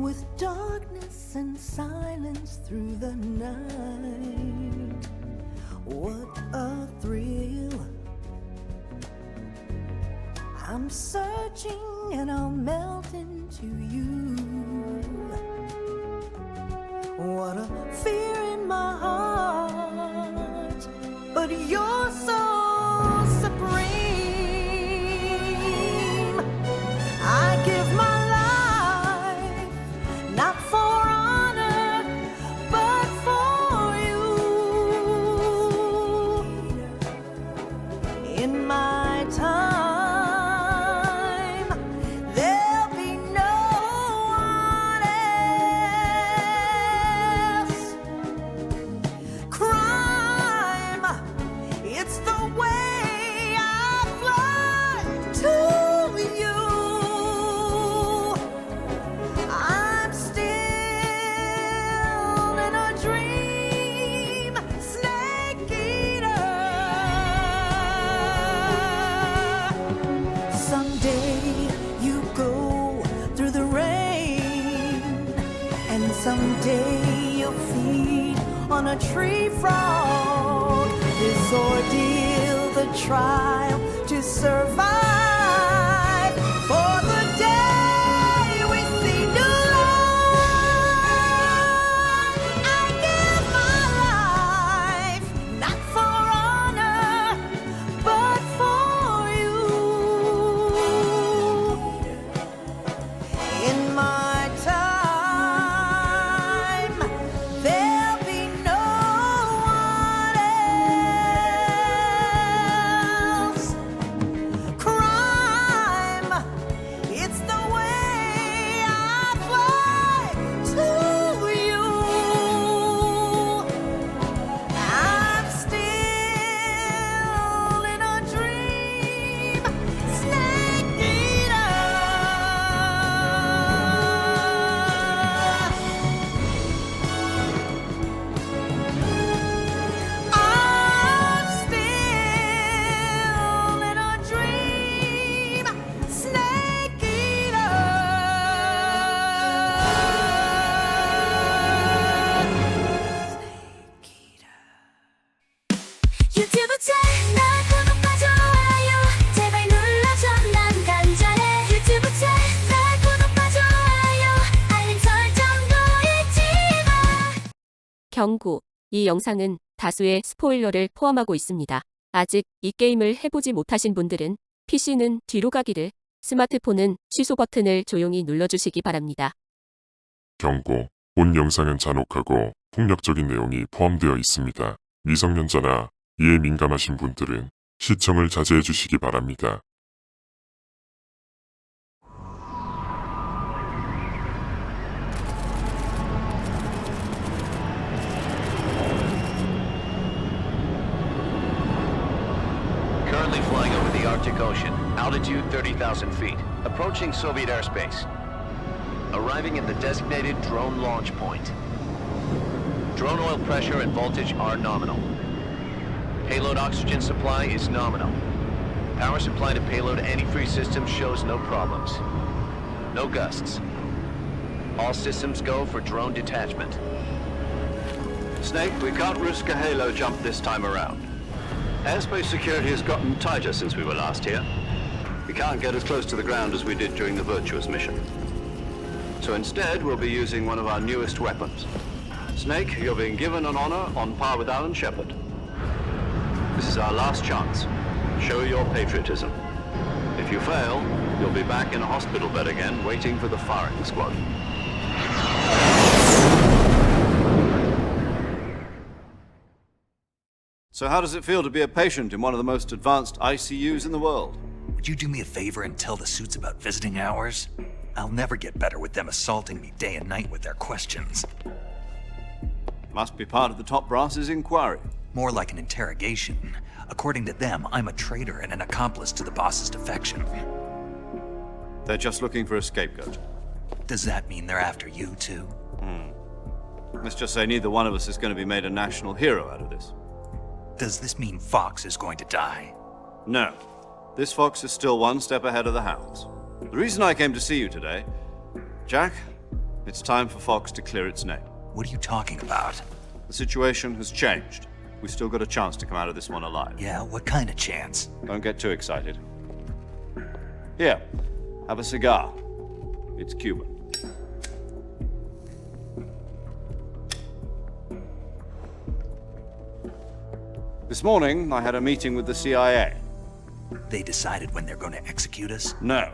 with darkness and silence through the night. What a thrill. I'm searching and I'll melt into you. What a fear in my heart, but you're so supreme. I give my life, not for honor, but for you. In my time, there'll be no one else. Crime, it's the way I fly to you. I'm still in a dream, snake eater. Someday you go through the rain, and someday you'll feed on a tree frog. This ordeal, the trial to survive for the day we see new light. I give my life, not for honor, but for you. In my time, there'll be no one else. Crime, it's the way I fly to you. I'm still in a dream, snake eater. I'm still in a dream, snake eater. 유튜브 채널 구독과 좋아요 제발 눌러줘 난 간절해 유튜브 채널 구독과 좋아요 알림 설정도 잊지 마. 경고. 이 영상은 다수의 스포일러를 포함하고 있습니다. 아직 이 게임을 해보지 못하신 분들은 PC는 뒤로 가기를, 스마트폰은 취소 버튼을 조용히 눌러주시기 바랍니다. 경고. 본 영상은 잔혹하고 폭력적인 내용이 포함되어 있습니다. 미성년자나 이에 민감하신 분들은 시청을 자제해 주시기 바랍니다. Currently flying over the Arctic Ocean, altitude 30,000 feet, approaching Soviet airspace. Arriving at the designated drone launch point. Drone oil pressure and voltage are nominal. Payload oxygen supply is nominal. Power supply to payload antifreeze system shows no problems. No gusts. All systems go for drone detachment. Snake, we can't risk a halo jump this time around. Airspace security has gotten tighter since we were last here. We can't get as close to the ground as we did during the Virtuous mission. So instead, we'll be using one of our newest weapons. Snake, you're being given an honor on par with Alan Shepard. This is our last chance. Show your patriotism. If you fail, you'll be back in a hospital bed again, waiting for the firing squad. So how does it feel to be a patient in one of the most advanced ICUs in the world? Would you do me a favor and tell the suits about visiting hours? I'll never get better with them assaulting me day and night with their questions. Must be part of the top brass's inquiry. More like an interrogation. According to them, I'm a traitor and an accomplice to the boss's defection. They're just looking for a scapegoat. Does that mean they're after you too? Let's just say neither one of us is going to be made a national hero out of this. Does this mean Fox is going to die? No. This fox is still one step ahead of the hounds. The reason I came to see you today, Jack, It's time for Fox to clear its name. What are you talking about? The situation has changed. We've still got a chance to come out of this one alive. Yeah, what kind of chance? Don't get too excited. Here, have a cigar. It's Cuban. This morning, I had a meeting with the CIA. They decided when they're going to execute us? No.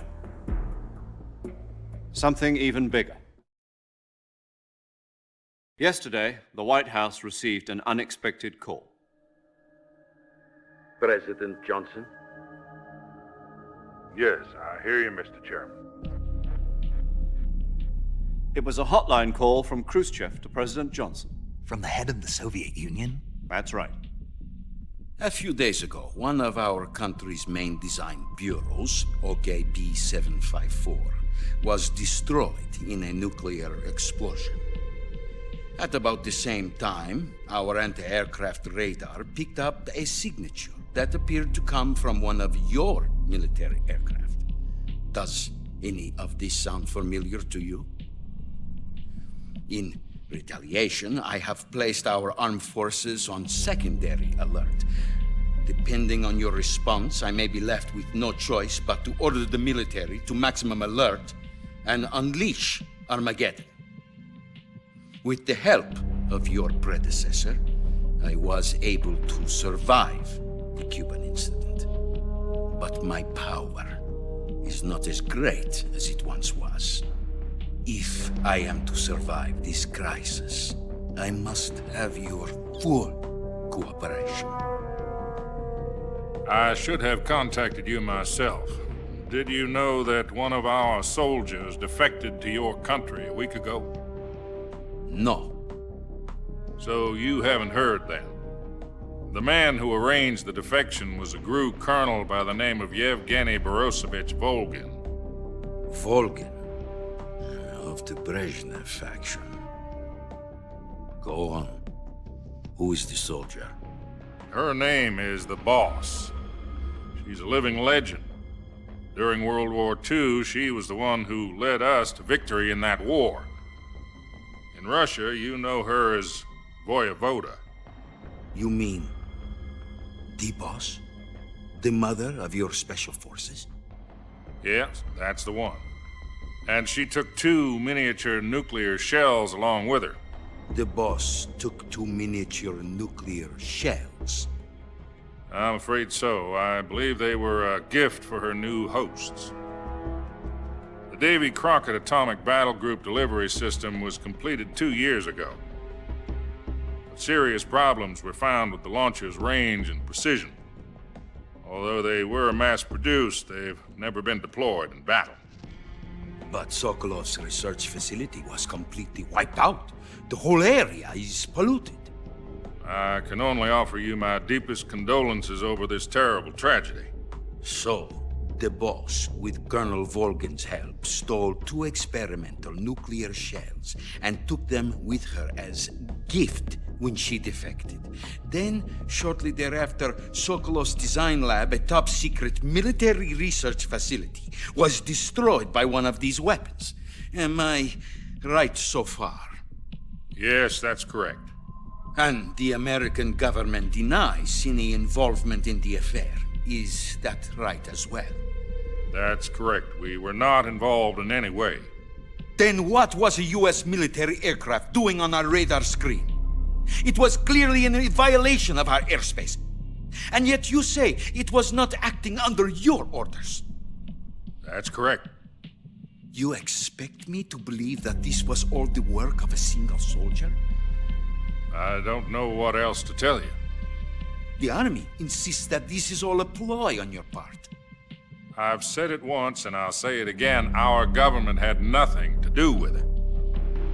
Something even bigger. Yesterday, the White House received an unexpected call. President Johnson? Yes, I hear you, Mr. Chairman. It was a hotline call from Khrushchev to President Johnson. From the head of the Soviet Union? That's right. A few days ago, one of our country's main design bureaus, OKB 754, was destroyed in a nuclear explosion. At about the same time, our anti-aircraft radar picked up a signature that appeared to come from one of your military aircraft. Does any of this sound familiar to you? In retaliation, I have placed our armed forces on secondary alert. Depending on your response, I may be left with no choice but to order the military to maximum alert and unleash Armageddon. With the help of your predecessor, I was able to survive the Cuban incident. But my power is not as great as it once was. If I am to survive this crisis, I must have your full cooperation. I should have contacted you myself. Did you know that one of our soldiers defected to your country a week ago? No. So you haven't heard then. The man who arranged the defection was a GRU colonel by the name of Yevgeny Borosovich Volgin. Volgin, of the Brezhnev faction. Go on. Who is the soldier? Her name is the Boss. She's a living legend. During World War II, she was the one who led us to victory in that war. In Russia, you know her as Voyevoda. You mean the Boss? The mother of your special forces? Yes, that's the one. And she took 2 miniature nuclear shells along with her. The Boss took 2 miniature nuclear shells. I'm afraid so. I believe they were a gift for her new hosts. The Davy Crockett Atomic Battle Group delivery system was completed 2 years ago. But serious problems were found with the launcher's range and precision. Although they were mass-produced, they've never been deployed in battle. But Sokolov's research facility was completely wiped out. The whole area is polluted. I can only offer you my deepest condolences over this terrible tragedy. So, the Boss, with Colonel Volgin's help, stole 2 experimental nuclear shells and took them with her as gift when she defected. Then, shortly thereafter, Sokolov's design lab, a top-secret military research facility, was destroyed by one of these weapons. Am I right so far? Yes, that's correct. And the American government denies any involvement in the affair. Is that right as well? That's correct. We were not involved in any way. Then what was a U.S. military aircraft doing on our radar screen? It was clearly in violation of our airspace. And yet you say it was not acting under your orders. That's correct. You expect me to believe that this was all the work of a single soldier? I don't know what else to tell you. The Army insists that this is all a ploy on your part. I've said it once and I'll say it again. Our government had nothing to do with it.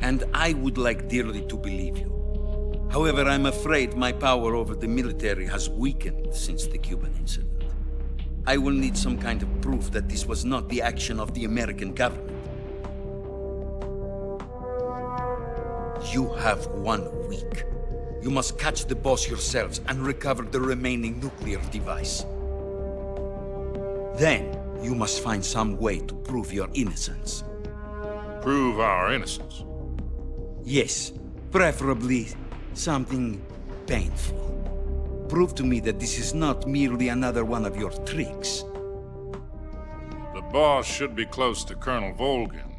And I would like dearly to believe you. However, I'm afraid my power over the military has weakened since the Cuban incident. I will need some kind of proof that this was not the action of the American government. You have 1 week. You must catch the Boss yourselves and recover the remaining nuclear device. Then, you must find some way to prove your innocence. Prove our innocence. Yes, preferably something painful. Prove to me that this is not merely another one of your tricks. The boss should be close to Colonel Volgin.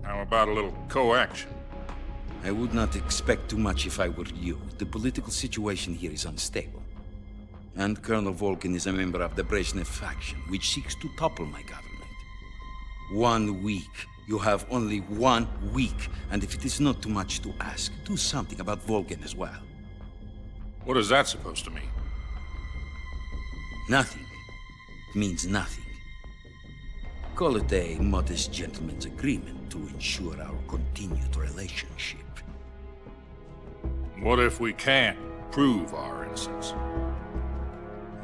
How about a little coaction? I would not expect too much if I were you. The political situation here is unstable. And Colonel Volgin is a member of the Brezhnev faction, which seeks to topple my government. 1 week. You have only 1 week. And if it is not too much to ask, do something about Volgin as well. What is that supposed to mean? Nothing. It means nothing. Call it a modest gentleman's agreement to ensure our continued relationship. What if we can't prove our innocence?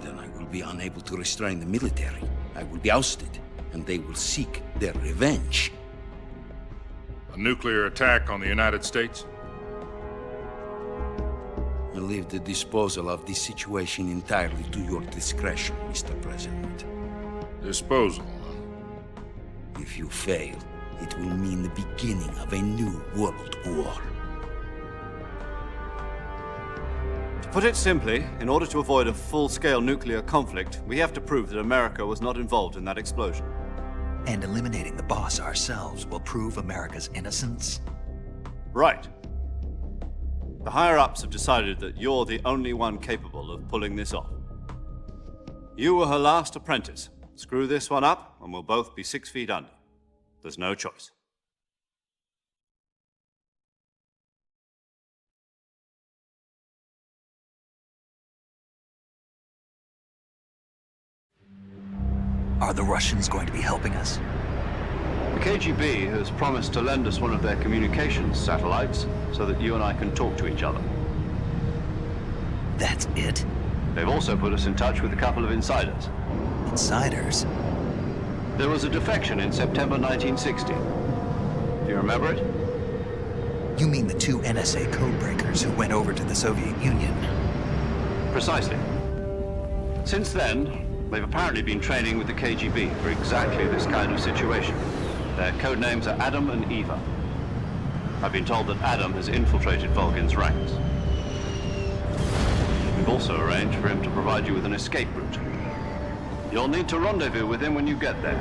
Then I will be unable to restrain the military. I will be ousted, and they will seek their revenge. A nuclear attack on the United States? I leave the disposal of this situation entirely to your discretion, Mr. President. Disposal. If you fail, it will mean the beginning of a new world war. To put it simply, in order to avoid a full-scale nuclear conflict, we have to prove that America was not involved in that explosion. And eliminating the boss ourselves will prove America's innocence? Right. The higher-ups have decided that you're the only one capable of pulling this off. You were her last apprentice. Screw this one up, and we'll both be 6 feet under. There's no choice. Are the Russians going to be helping us? The KGB has promised to lend us one of their communications satellites so that you and I can talk to each other. That's it? They've also put us in touch with a couple of insiders. Insiders? There was a defection in September 1960. Do you remember it? You mean the 2 NSA codebreakers who went over to the Soviet Union? Precisely. Since then, they've apparently been training with the KGB for exactly this kind of situation. Their code names are Adam and Eva. I've been told that Adam has infiltrated Volgin's ranks. We've also arranged for him to provide you with an escape route. You'll need to rendezvous with him when you get there.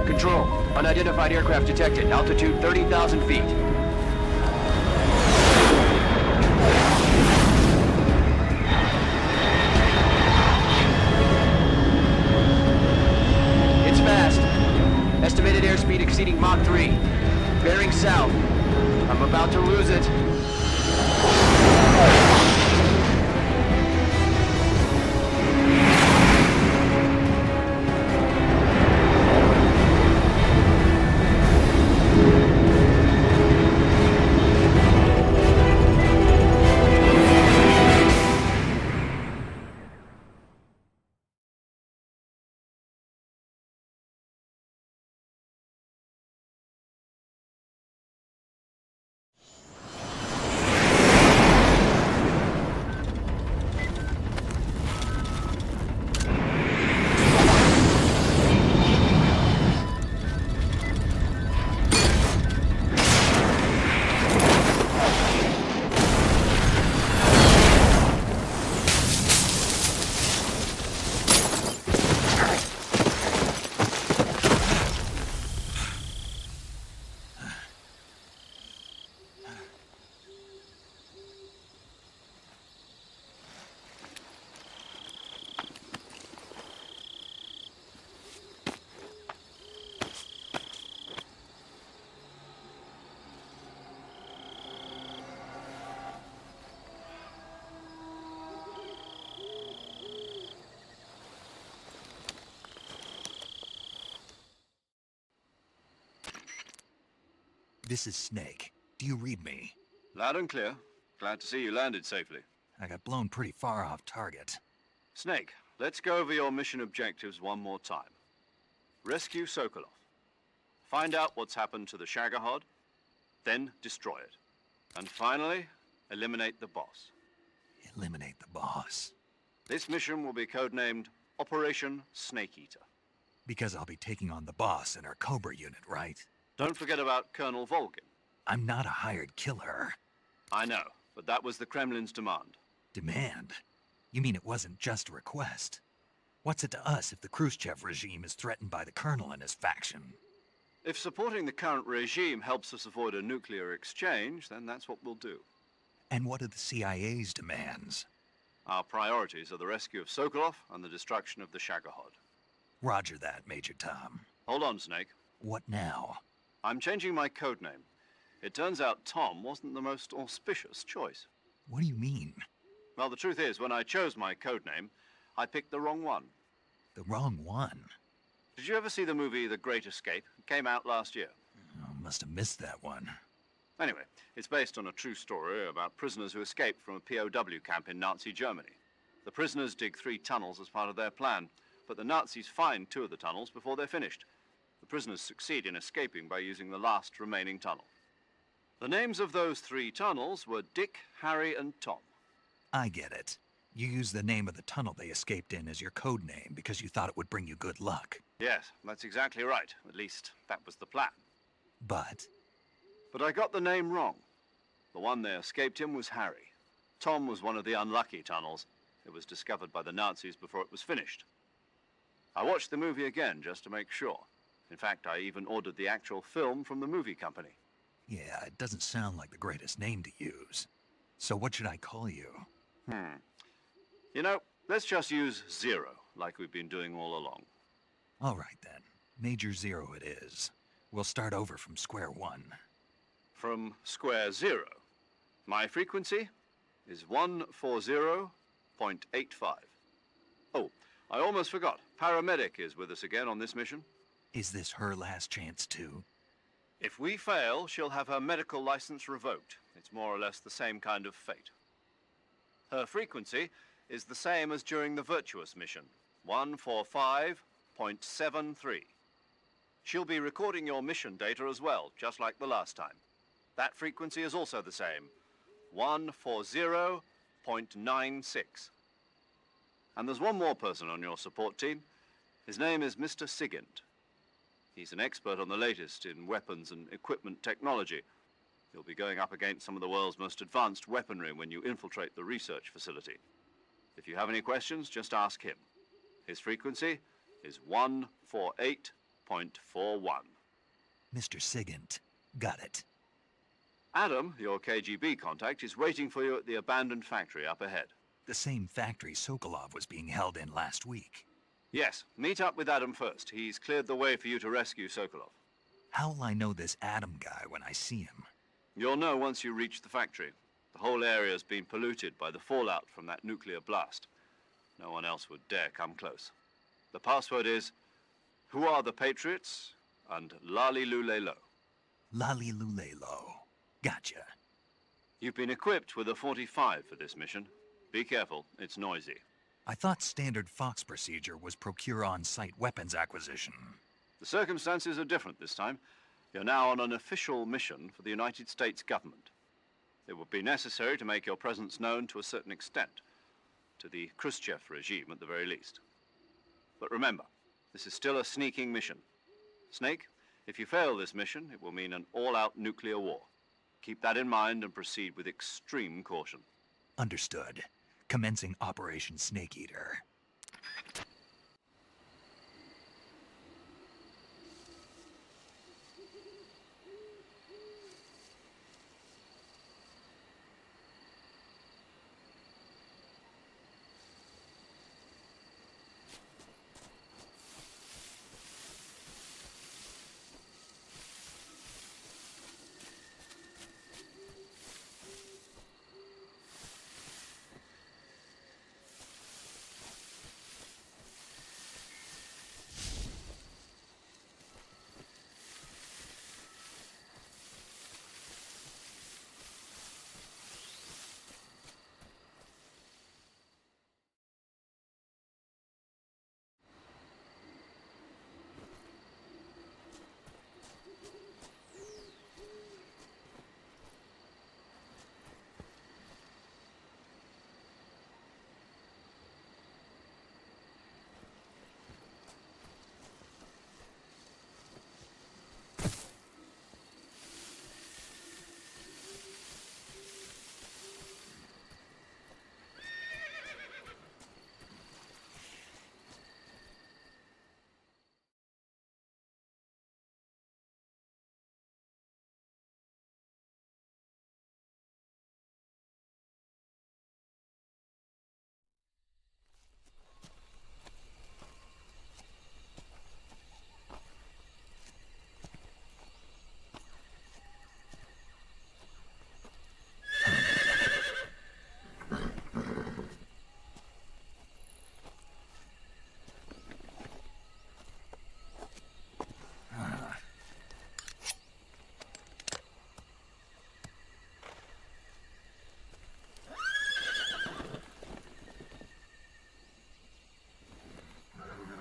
Control, unidentified aircraft detected. Altitude 30,000 feet. It's fast. Estimated airspeed exceeding Mach 3. Bearing south. I'm about to lose it. This is Snake. Do you read me? Loud and clear. Glad to see you landed safely. I got blown pretty far off target. Snake, let's go over your mission objectives one more time. Rescue Sokolov. Find out what's happened to the Shagohod. then destroy it. And finally, eliminate the boss. Eliminate the boss. This mission will be codenamed Operation Snake Eater. Because I'll be taking on the boss in our Cobra unit, right? Don't forget about Colonel Volgin. I'm not a hired killer. I know, but that was the Kremlin's demand. Demand? You mean it wasn't just a request? What's it to us if the Khrushchev regime is threatened by the Colonel and his faction? If supporting the current regime helps us avoid a nuclear exchange, then that's what we'll do. And what are the CIA's demands? Our priorities are the rescue of Sokolov and the destruction of the Shagohod. Roger that, Major Tom. Hold on, Snake. What now? I'm changing my codename. It turns out Tom wasn't the most auspicious choice. What do you mean? Well, the truth is, when I chose my codename, I picked the wrong one. The wrong one? Did you ever see the movie The Great Escape? It came out last year. Oh, must have missed that one. Anyway, it's based on a true story about prisoners who escaped from a POW camp in Nazi Germany. The prisoners dig 3 tunnels as part of their plan, but the Nazis find 2 of the tunnels before they're finished. The prisoners succeed in escaping by using the last remaining tunnel. The names of those 3 tunnels were Dick, Harry, and Tom. I get it. You used the name of the tunnel they escaped in as your code name because you thought it would bring you good luck. Yes, that's exactly right. At least, that was the plan. But But I got the name wrong. The one they escaped in was Harry. Tom was one of the unlucky tunnels. It was discovered by the Nazis before it was finished. I watched the movie again just to make sure. In fact, I even ordered the actual film from the movie company. yeah, it doesn't sound like the greatest name to use. So what should I call you? You know, let's just use Zero, like we've been doing all along. All right then. Major Zero it is. We'll start over from square one. From square 0. My frequency is 140.85. Oh, I almost forgot. Paramedic is with us again on this mission. Is this her last chance too? If we fail, she'll have her medical license revoked. It's more or less the same kind of fate. Her frequency is the same as during the Virtuous mission, 145.73. She'll be recording your mission data as well, just like the last time. That frequency is also the same, 140.96. And there's one more person on your support team. His name is Mr. Sigint. He's an expert on the latest in weapons and equipment technology. You'll be going up against some of the world's most advanced weaponry when you infiltrate the research facility. If you have any questions, just ask him. His frequency is 148.41. Mr. Sigint. Got it. Adam, your KGB contact, is waiting for you at the abandoned factory up ahead. The same factory Sokolov was being held in last week. Yes, meet up with Adam first. He's cleared the way for you to rescue Sokolov. How'll I know this Adam guy when I see him? You'll know once you reach the factory. The whole area's been polluted by the fallout from that nuclear blast. No one else would dare come close. The password is, "Who are the Patriots?" and Lali Lulelo. Lali Lulelo. Gotcha. You've been equipped with a 45 for this mission. Be careful, it's noisy. I thought standard Fox procedure was procure on-site weapons acquisition. The circumstances are different this time. You're now on an official mission for the United States government. It would be necessary to make your presence known to a certain extent, to the Khrushchev regime at the very least. But remember, this is still a sneaking mission. Snake, if you fail this mission, it will mean an all-out nuclear war. Keep that in mind and proceed with extreme caution. Understood. Commencing Operation Snake Eater.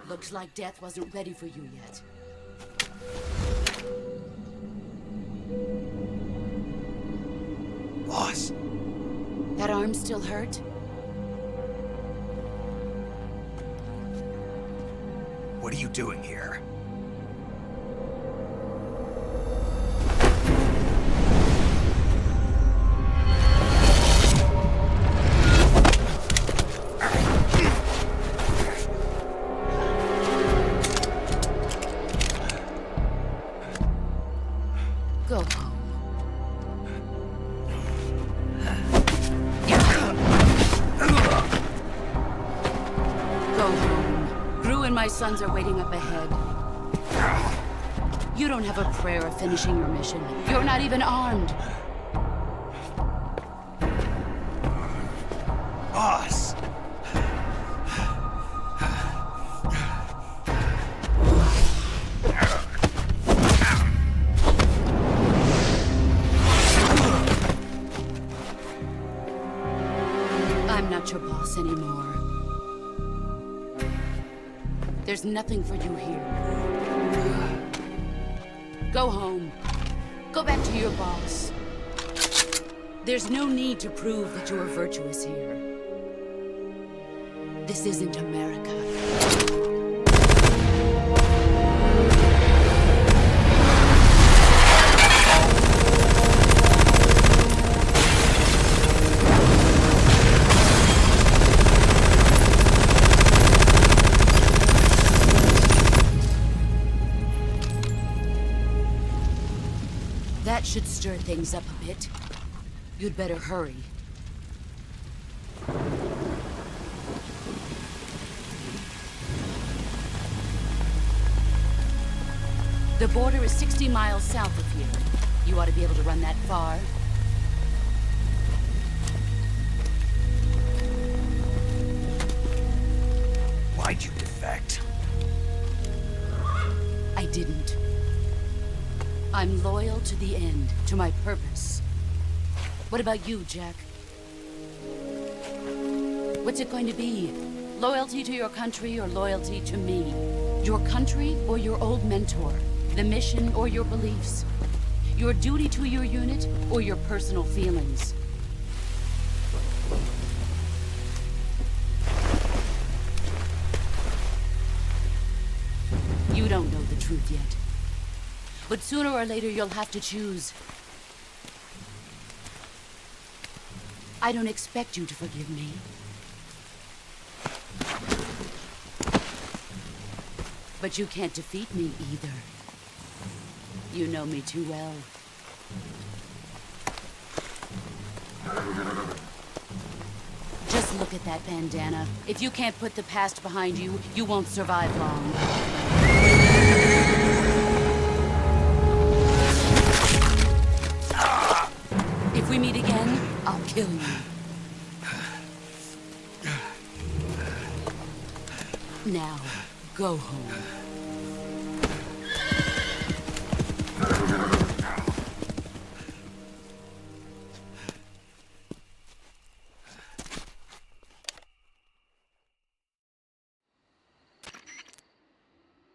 Looks like death wasn't ready for you yet. Boss, That arm still hurt? what are you doing here? Go home. Go home. Gru and my sons are waiting up ahead. You don't have a prayer of finishing your mission. You're not even armed. Boss! I'm not your boss anymore. There's nothing for you here. Go home. Go back to your boss. There's no need to prove that you are virtuous here. This isn't America. That should stir things up a bit. You'd better hurry. The border is 60 miles south of here. You ought to be able to run that far. Why'd you defect? I didn't. I'm loyal to the end, to my purpose. What about you, Jack? What's it going to be? Loyalty to your country or loyalty to me? Your country or your old mentor? The mission or your beliefs? Your duty to your unit or your personal feelings? You don't know the truth yet. But sooner or later, you'll have to choose. I don't expect you to forgive me. But you can't defeat me either. You know me too well. Just look at that bandana. If you can't put the past behind you, you won't survive long. If we meet again, I'll kill you. Now, go home.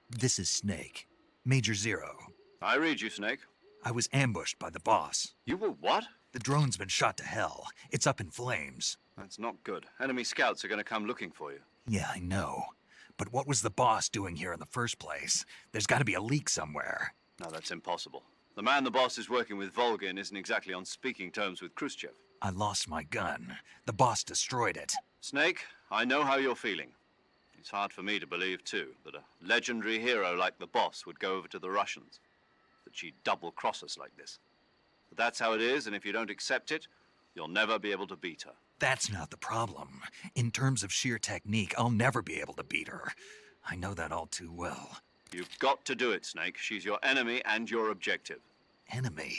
This is Snake. Major Zero. I read you, Snake. I was ambushed by the boss. You were what? The drone's been shot to hell. It's up in flames. That's not good. Enemy scouts are going to come looking for you. Yeah, I know. But what was the boss doing here in the first place? There's got to be a leak somewhere. No, that's impossible. The man the boss is working with, Volgin, isn't exactly on speaking terms with Khrushchev. I lost my gun. The boss destroyed it. Snake, I know how you're feeling. It's hard for me to believe, too, that a legendary hero like the boss would go over to the Russians. That she'd double-cross us like this. But that's how it is, and if you don't accept it, you'll never be able to beat her. That's not the problem. In terms of sheer technique, I'll never be able to beat her. I know that all too well. You've got to do it, Snake. She's your enemy and your objective. Enemy?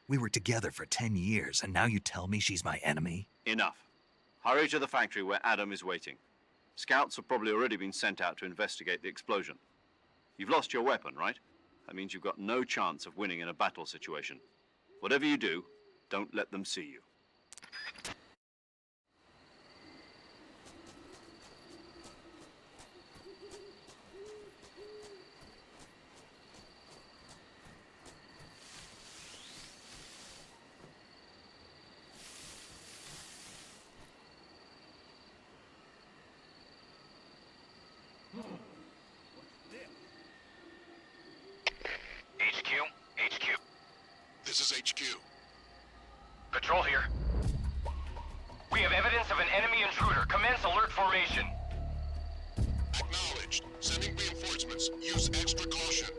We were together for 10 years, and now you tell me she's my enemy? Enough. Hurry to the factory where Adam is waiting. Scouts have probably already been sent out to investigate the explosion. You've lost your weapon, right? That means you've got no chance of winning in a battle situation. Whatever you do, don't let them see you. SS alert formation. Acknowledged. Sending reinforcements. Use extra caution.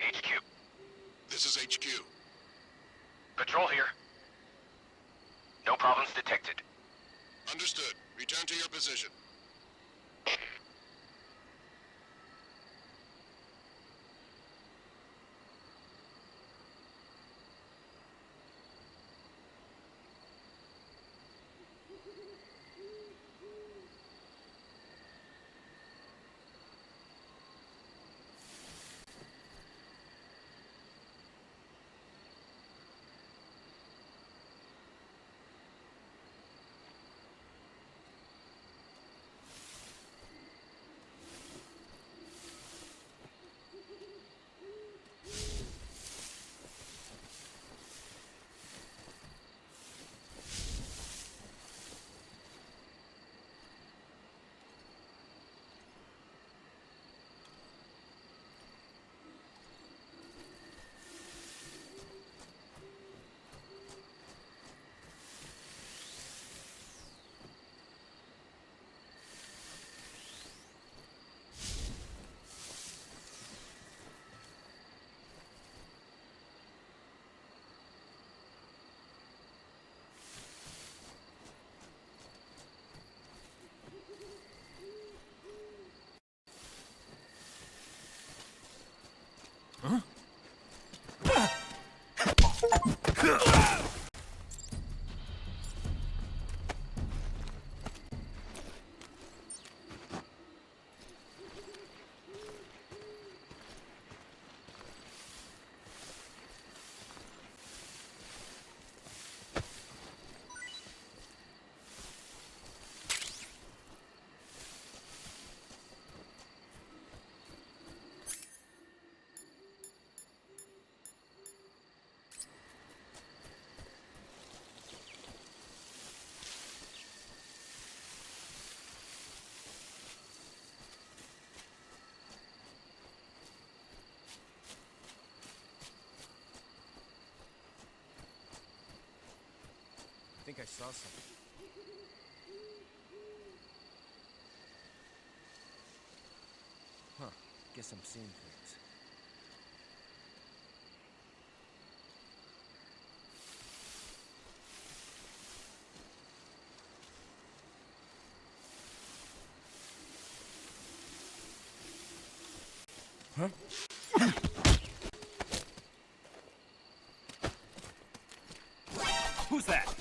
HQ. This is HQ. Patrol here. No problems detected. Understood. Return to your position. think I saw something. Huh. Guess I'm seeing things. Huh? Who's that?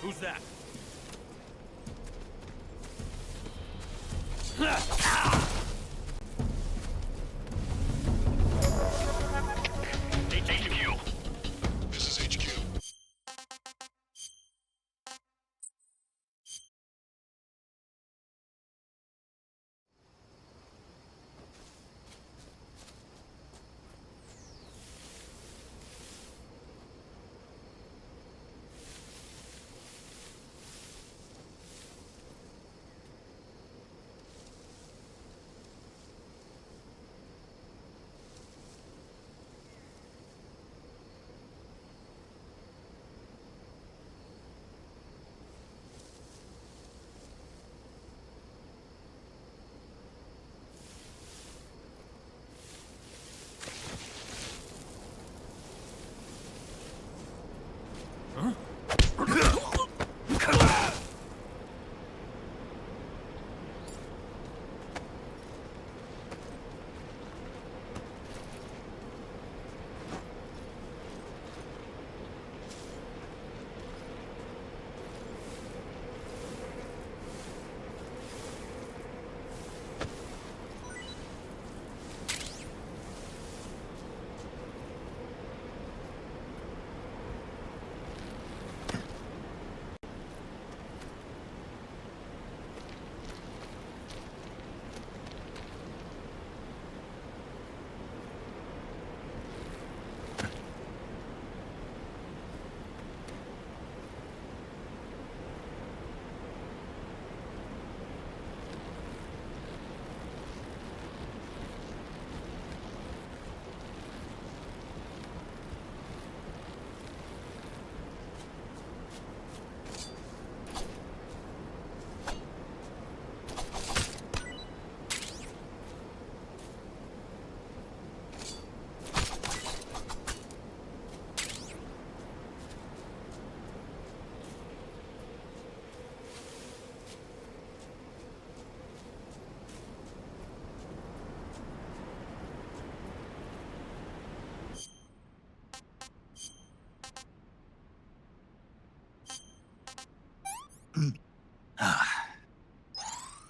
Who's that? HQ. This is HQ.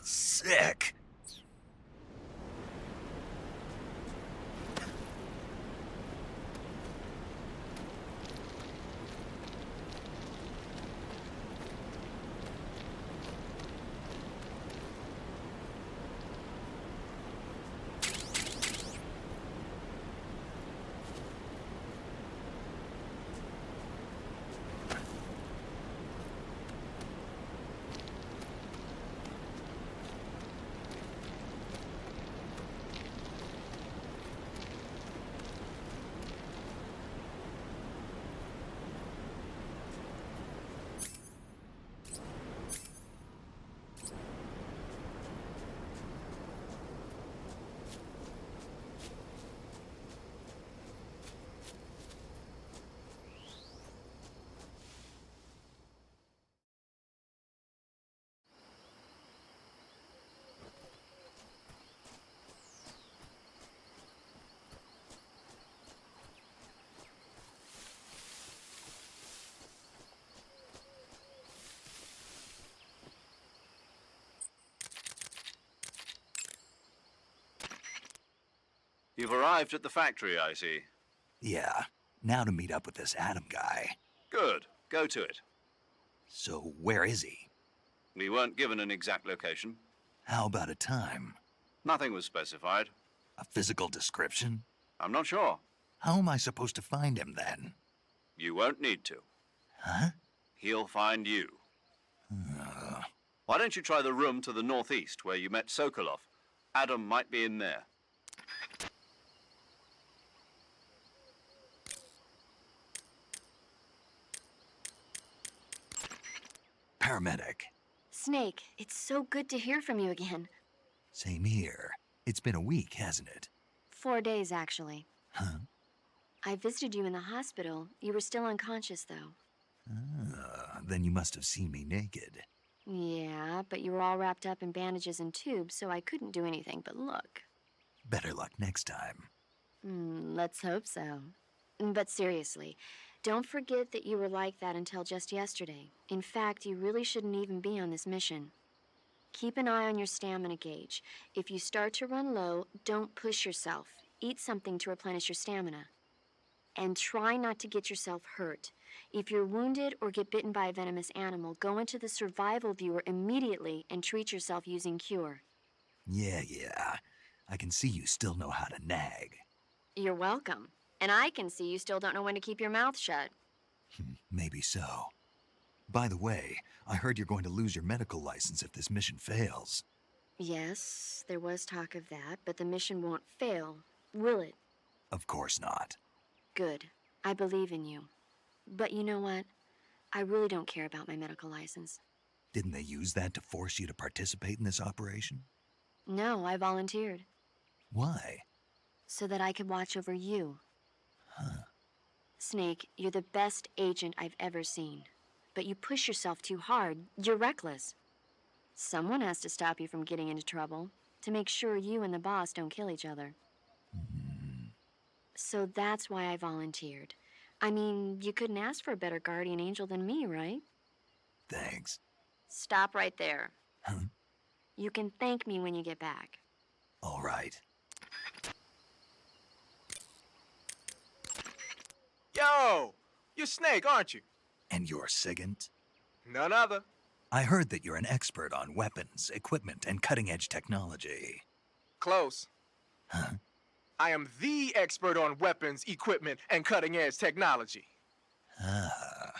Sick. You've arrived at the factory, I see. Yeah, now to meet up with this Adam guy. Good. Go to it. So where is he? We weren't given an exact location. How about a time? Nothing was specified. A physical description? I'm not sure. How am I supposed to find him then? You won't need to. Huh? He'll find you. Why don't you try the room to the northeast where you met Sokolov? Adam might be in there. Paramedic. Snake, it's so good to hear from you again. Same here. It's been a week, hasn't it? 4 days, actually. Huh? I visited you in the hospital. You were still unconscious, though. Then you must have seen me naked. Yeah, but you were all wrapped up in bandages and tubes, so I couldn't do anything but look. Better luck next time. Let's hope so. But seriously, don't forget that you were like that until just yesterday. In fact, you really shouldn't even be on this mission. Keep an eye on your stamina gauge. If you start to run low, don't push yourself. Eat something to replenish your stamina. And try not to get yourself hurt. If you're wounded or get bitten by a venomous animal, go into the survival viewer immediately and treat yourself using Cure. Yeah. I can see you still know how to nag. You're welcome. And I can see you still don't know when to keep your mouth shut. Maybe so. By the way, I heard you're going to lose your medical license if this mission fails. Yes, there was talk of that, but the mission won't fail, will it? Of course not. Good. I believe in you. But you know what? I really don't care about my medical license. Didn't they use that to force you to participate in this operation? No, I volunteered. Why? So that I could watch over you. Huh. Snake, you're the best agent I've ever seen. But you push yourself too hard. You're reckless. Someone has to stop you from getting into trouble, to make sure you and the boss don't kill each other. So that's why I volunteered. I mean, you couldn't ask for a better guardian angel than me, right? Thanks. Stop right there. Huh? You can thank me when you get back. All right. Yo! You're Snake, aren't you? And you're Sigint? None other. I heard that you're an expert on weapons, equipment, and cutting-edge technology. Close. Huh? I am the expert on weapons, equipment, and cutting-edge technology. Ah.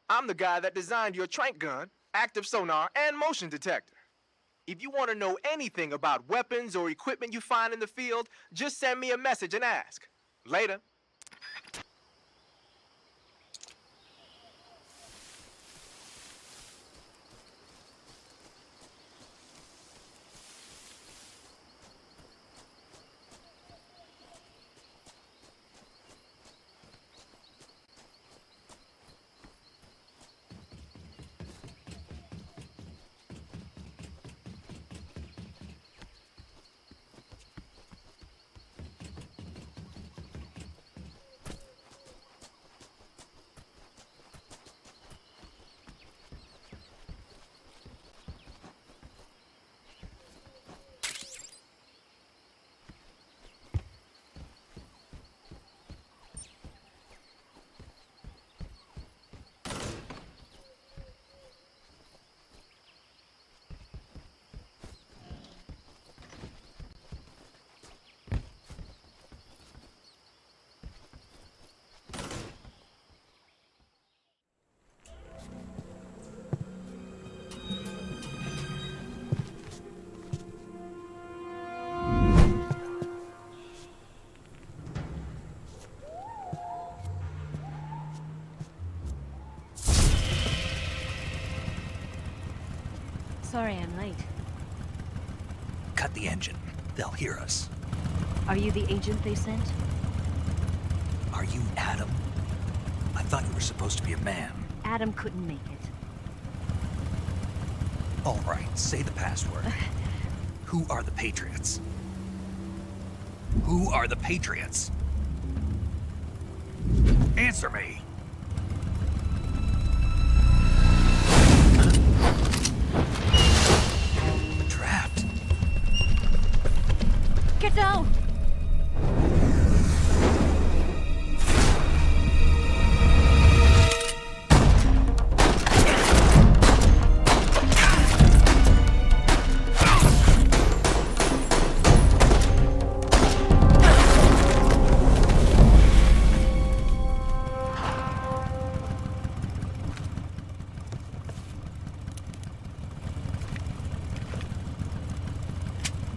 I'm the guy that designed your trank gun, active sonar, and motion detector. If you want to know anything about weapons or equipment you find in the field, just send me a message and ask. Later. Sorry I'm late. Cut the engine. They'll hear us. Are you the agent they sent? Are you Adam? I thought you were supposed to be a man. Adam couldn't make it. All right, say the password. Who are the Patriots? Who are the Patriots? Answer me! Trapped. Get down!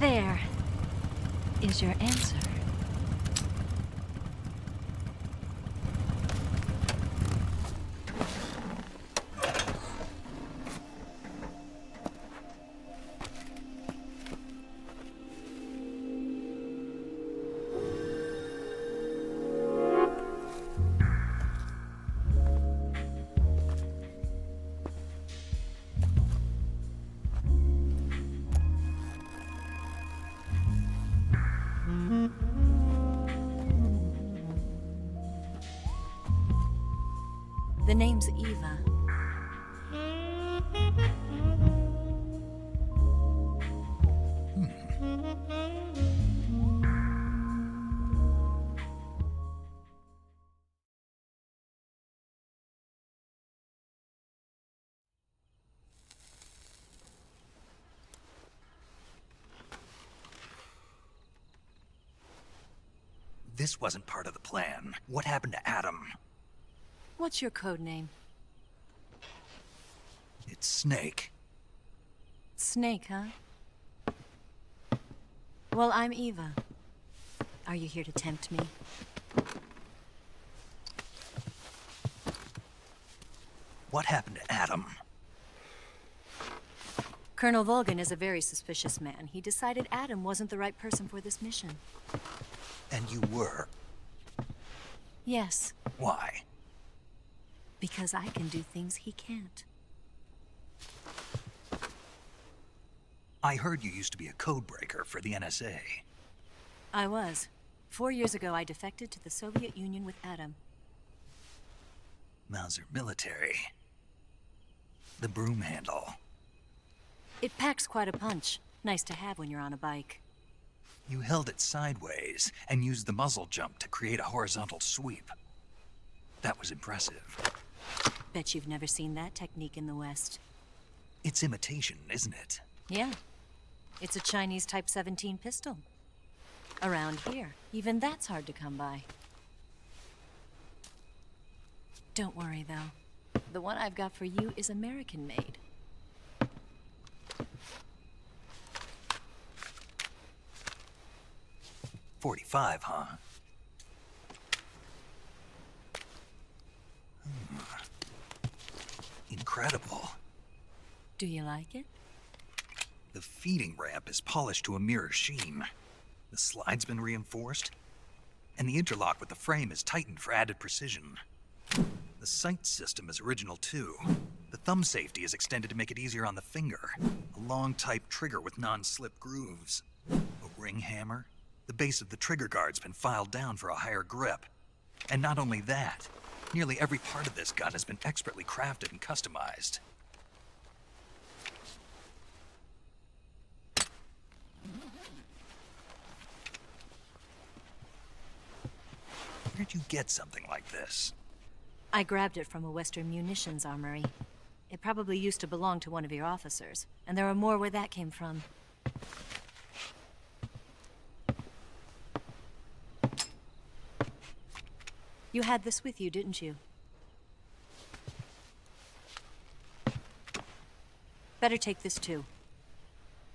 There is your answer. The name's Eva. This wasn't part of the plan. What happened to Adam? What's your code name? It's Snake. Snake, huh? Well, I'm Eva. Are you here to tempt me? What happened to Adam? Colonel Volgan is a very suspicious man. He decided Adam wasn't the right person for this mission. And you were? Yes, Why? because I can do things he can't. I heard you used to be a codebreaker for the NSA. I was. 4 years ago, I defected to the Soviet Union with Adam. Mauser military. The broom handle. It packs quite a punch. Nice to have when you're on a bike. You held it sideways and used the muzzle jump to create a horizontal sweep. That was impressive. Bet you've never seen that technique in the West. It's imitation, isn't it? Yeah. It's a Chinese Type 17 pistol. Around here, even that's hard to come by. Don't worry, though. The one I've got for you is American-made. .45, huh? Incredible. Do you like it? The feeding ramp is polished to a mirror sheen. The slide's been reinforced, and the interlock with the frame is tightened for added precision. The sight system is original too. The thumb safety is extended to make it easier on the finger. A long type trigger with non-slip grooves. A ring hammer. The base of the trigger guard's been filed down for a higher grip. And not only that, nearly every part of this gun has been expertly crafted and customized. Where'd you get something like this? I grabbed it from a Western munitions armory. It probably used to belong to one of your officers, and there are more where that came from. You had this with you, didn't you? Better take this too.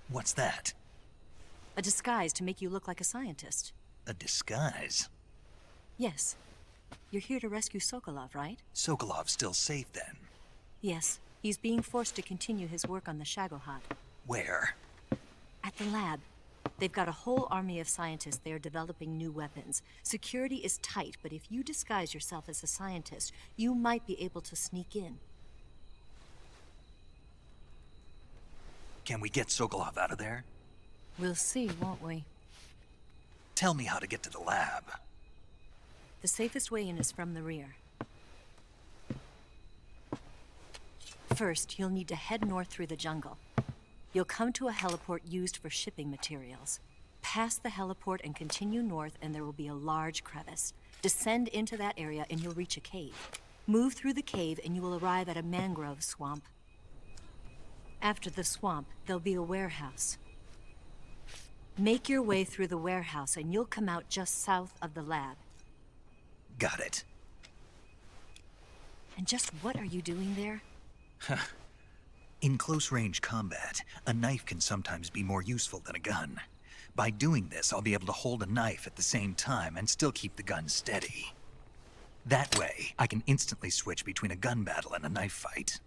What's that? A disguise to make you look like a scientist. A disguise? Yes. You're here to rescue Sokolov, right? Sokolov's still safe then? Yes. He's being forced to continue his work on the Shagohod. Where? At the lab. They've got a whole army of scientists there developing new weapons. Security is tight, but if you disguise yourself as a scientist, you might be able to sneak in. Can we get Sokolov out of there? We'll see, won't we? Tell me how to get to the lab. The safest way in is from the rear. First, you'll need to head north through the jungle. You'll come to a heliport used for shipping materials. Pass the heliport and continue north, and there will be a large crevice. Descend into that area and you'll reach a cave. Move through the cave and you will arrive at a mangrove swamp. After the swamp, there'll be a warehouse. Make your way through the warehouse and you'll come out just south of the lab. Got it. And just what are you doing there? In close-range combat, a knife can sometimes be more useful than a gun. By doing this, I'll be able to hold a knife at the same time and still keep the gun steady. That way, I can instantly switch between a gun battle and a knife fight.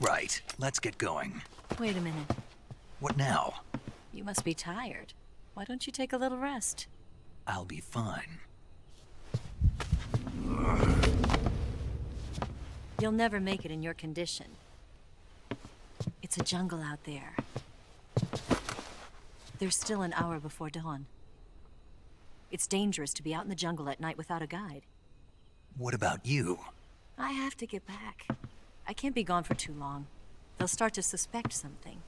Right, let's get going. Wait a minute. What now? You must be tired. Why don't you take a little rest? I'll be fine. You'll never make it in your condition. It's a jungle out there. There's still an hour before dawn. It's dangerous to be out in the jungle at night without a guide. What about you? I have to get back. I can't be gone for too long. They'll start to suspect something.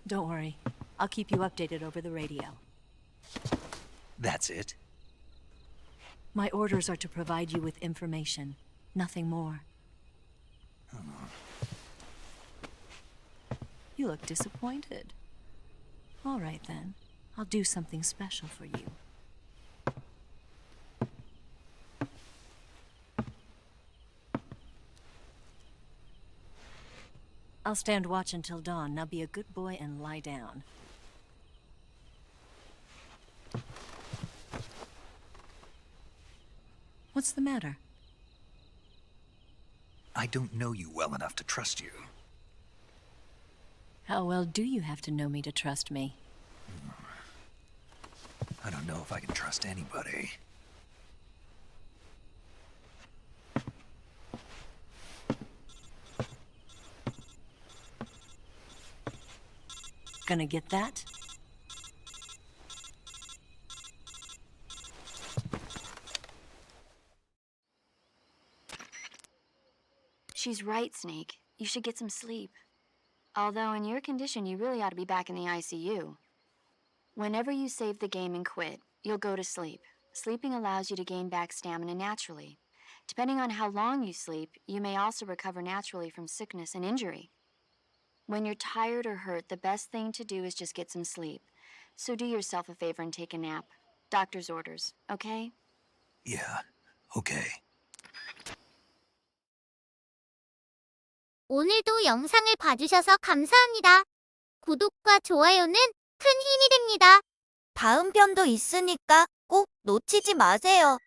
Don't worry. I'll keep you updated over the radio. That's it? My orders are to provide you with information, nothing more. You look disappointed. All right then. I'll do something special for you. I'll stand watch until dawn. Now be a good boy and lie down. What's the matter? I don't know you well enough to trust you. How well do you have to know me to trust me? I don't know if I can trust anybody. Gonna get that? She's right, Snake. You should get some sleep. Although in your condition, you really ought to be back in the ICU. Whenever you save the game and quit, you'll go to sleep. Sleeping allows you to gain back stamina naturally. Depending on how long you sleep, you may also recover naturally from sickness and injury. When you're tired or hurt, the best thing to do is just get some sleep. So do yourself a favor and take a nap. Doctor's orders, okay? Yeah, okay. 오늘도 영상을 봐주셔서 감사합니다. 구독과 좋아요는 큰 힘이 됩니다. 다음 편도 있으니까 꼭 놓치지 마세요.